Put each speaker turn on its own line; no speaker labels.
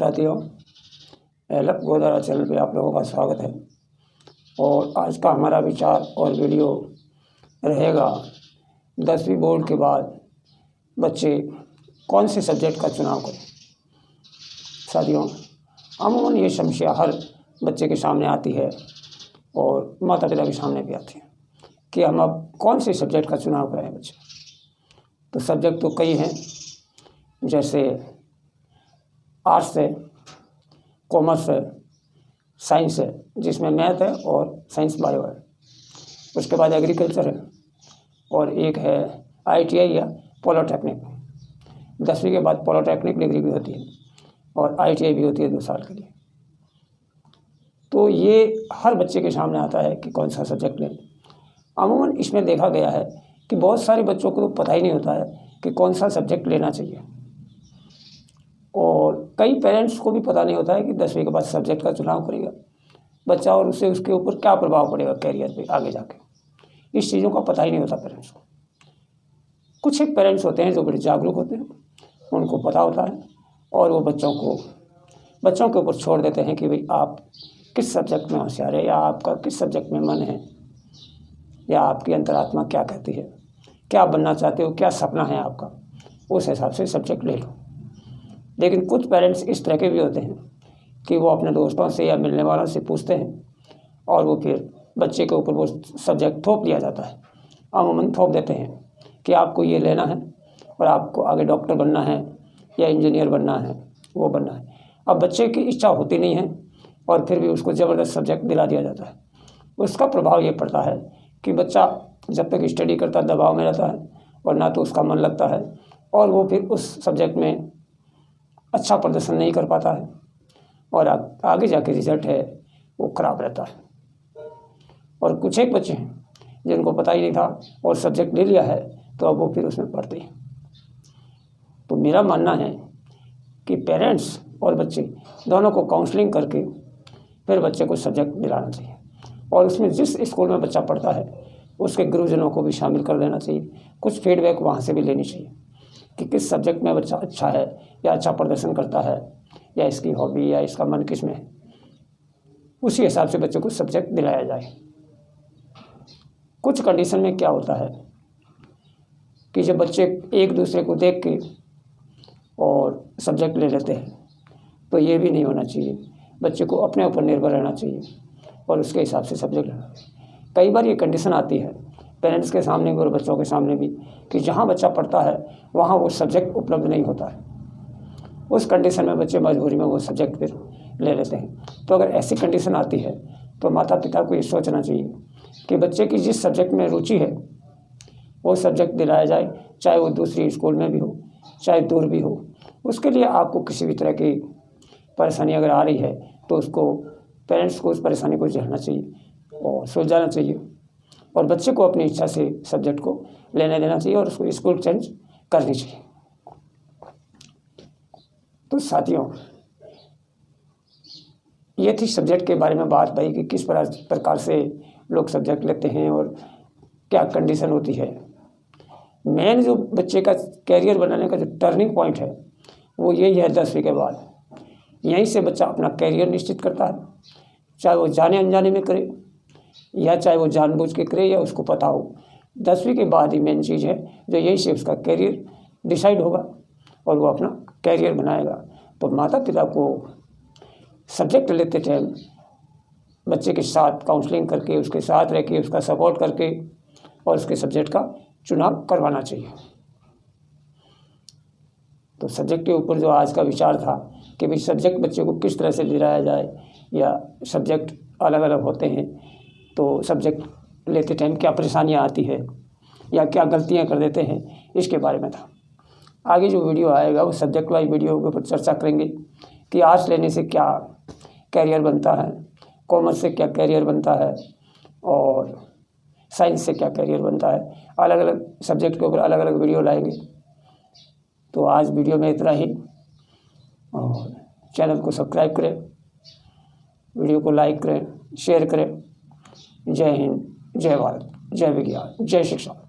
साथियों, एलफ गोदारा चैनल पे आप लोगों का स्वागत है। और आज का हमारा विचार और वीडियो रहेगा 10वीं बोर्ड के बाद बच्चे कौन से सब्जेक्ट का चुनाव करें। साथियों, अमूमन ये समस्या हर बच्चे के सामने आती है और माता पिता के सामने भी आती है कि हम अब कौन से सब्जेक्ट का चुनाव करें बच्चे। तो सब्जेक्ट तो कई हैं, जैसे आर्ट्स है, कॉमर्स है, साइंस है जिसमें मैथ है और साइंस बायो है। उसके बाद एग्रीकल्चर है और एक है ITI या पॉलिटेक्निक। 10वीं के बाद पॉलिटेक्निक डिग्री भी होती है और ITI भी होती है 2 साल के लिए। तो ये हर बच्चे के सामने आता है कि कौन सा सब्जेक्ट लें। अमूमन इसमें देखा गया है कि बहुत सारे बच्चों को तो पता ही नहीं होता है कि कौन सा सब्जेक्ट लेना चाहिए, और कई पेरेंट्स को भी पता नहीं होता है कि 10वीं के बाद सब्जेक्ट का चुनाव करेगा बच्चा और उससे उसके ऊपर क्या प्रभाव पड़ेगा कैरियर पे आगे जाके। इस चीज़ों का पता ही नहीं होता पेरेंट्स को। कुछ एक पेरेंट्स होते हैं जो बड़े जागरूक होते हैं, उनको पता होता है और वो बच्चों के ऊपर छोड़ देते हैं कि भाई आप किस सब्जेक्ट में होशियार है, या आपका किस सब्जेक्ट में मन है, या आपकी अंतरात्मा क्या कहती है, क्या बनना चाहते हो, क्या सपना है आपका, उस हिसाब से सब्जेक्ट ले लो। लेकिन कुछ पेरेंट्स इस तरह के भी होते हैं कि वो अपने दोस्तों से या मिलने वालों से पूछते हैं और वो फिर बच्चे के ऊपर वो सब्जेक्ट थोप दिया जाता है। अमूमन थोप देते हैं कि आपको ये लेना है और आपको आगे डॉक्टर बनना है या इंजीनियर बनना है, वो बनना है। अब बच्चे की इच्छा होती नहीं है और फिर भी उसको ज़बरदस्त सब्जेक्ट दिला दिया जाता है। उसका प्रभाव ये पड़ता है कि बच्चा जब तक स्टडी करता दबाव में रहता है और ना तो उसका मन लगता है, और वो फिर उस सब्जेक्ट में अच्छा प्रदर्शन नहीं कर पाता है और आगे जाके रिजल्ट है वो ख़राब रहता है। और कुछ एक बच्चे हैं जिनको पता ही नहीं था और सब्जेक्ट ले लिया है तो अब वो फिर उसमें पढ़ते हैं। तो मेरा मानना है कि पेरेंट्स और बच्चे दोनों को काउंसलिंग करके फिर बच्चे को सब्जेक्ट दिलाना चाहिए, और उसमें जिस स्कूल में बच्चा पढ़ता है उसके गुरुजनों को भी शामिल कर लेना चाहिए। कुछ फीडबैक वहाँ से भी लेनी चाहिए कि किस सब्जेक्ट में बच्चा अच्छा है या अच्छा प्रदर्शन करता है, या इसकी हॉबी या इसका मन किस में है। उसी हिसाब से बच्चे को सब्जेक्ट दिलाया जाए। कुछ कंडीशन में क्या होता है कि जब बच्चे एक दूसरे को देख के और सब्जेक्ट ले लेते हैं तो ये भी नहीं होना चाहिए। बच्चे को अपने ऊपर निर्भर रहना चाहिए और उसके हिसाब से सब्जेक्ट लेना। कई बार ये कंडीशन आती है पेरेंट्स के सामने भी और बच्चों के सामने भी कि जहाँ बच्चा पढ़ता है वहाँ वो सब्जेक्ट उपलब्ध नहीं होता है। उस कंडीशन में बच्चे मजबूरी में वो सब्जेक्ट फिर ले लेते हैं। तो अगर ऐसी कंडीशन आती है तो माता पिता को ये सोचना चाहिए कि बच्चे की जिस सब्जेक्ट में रुचि है वो सब्जेक्ट दिलाया जाए, चाहे वो दूसरी स्कूल में भी हो, चाहे दूर भी हो। उसके लिए आपको किसी भी तरह की परेशानी अगर आ रही है तो उसको पेरेंट्स को उस परेशानी को झेलना चाहिए और सुलझाना चाहिए, और बच्चे को अपनी इच्छा से सब्जेक्ट को लेने देना चाहिए और उसको स्कूल चेंज करनी चाहिए। तो साथियों, ये थी सब्जेक्ट के बारे में बात भाई कि किस प्रकार से लोग सब्जेक्ट लेते हैं और क्या कंडीशन होती है। मेन जो बच्चे का कैरियर बनाने का जो टर्निंग पॉइंट है वो यही है 10वीं के बाद। यहीं से बच्चा अपना कैरियर निश्चित करता है, चाहे वो जाने अनजाने में करे या चाहे वो जानबूझ के करे या उसको पता हो। 10वीं के बाद ही मेन चीज़ है जो यहीं से उसका कैरियर डिसाइड होगा और वो अपना कैरियर बनाएगा। तो माता पिता को सब्जेक्ट लेते टाइम बच्चे के साथ काउंसलिंग करके, उसके साथ रह के, उसका सपोर्ट करके और उसके सब्जेक्ट का चुनाव करवाना चाहिए। तो सब्जेक्ट के ऊपर जो आज का विचार था कि भाई सब्जेक्ट बच्चे को किस तरह से दिलाया जाए, या सब्जेक्ट अलग अलग होते हैं तो सब्जेक्ट लेते टाइम क्या परेशानियां आती है या क्या गलतियां कर देते हैं, इसके बारे में था। आगे जो वीडियो आएगा वो सब्जेक्ट वाइज वीडियो के ऊपर चर्चा करेंगे कि आर्ट्स लेने से क्या कैरियर बनता है, कॉमर्स से क्या कैरियर बनता है और साइंस से क्या कैरियर बनता है। अलग अलग सब्जेक्ट के ऊपर अलग अलग वीडियो लाएंगे। तो आज वीडियो में इतना ही, और चैनल को सब्सक्राइब करें, वीडियो को लाइक करें, शेयर करें। जय हिंद, जय भारत, जय विज्ञान, जय शिक्षा।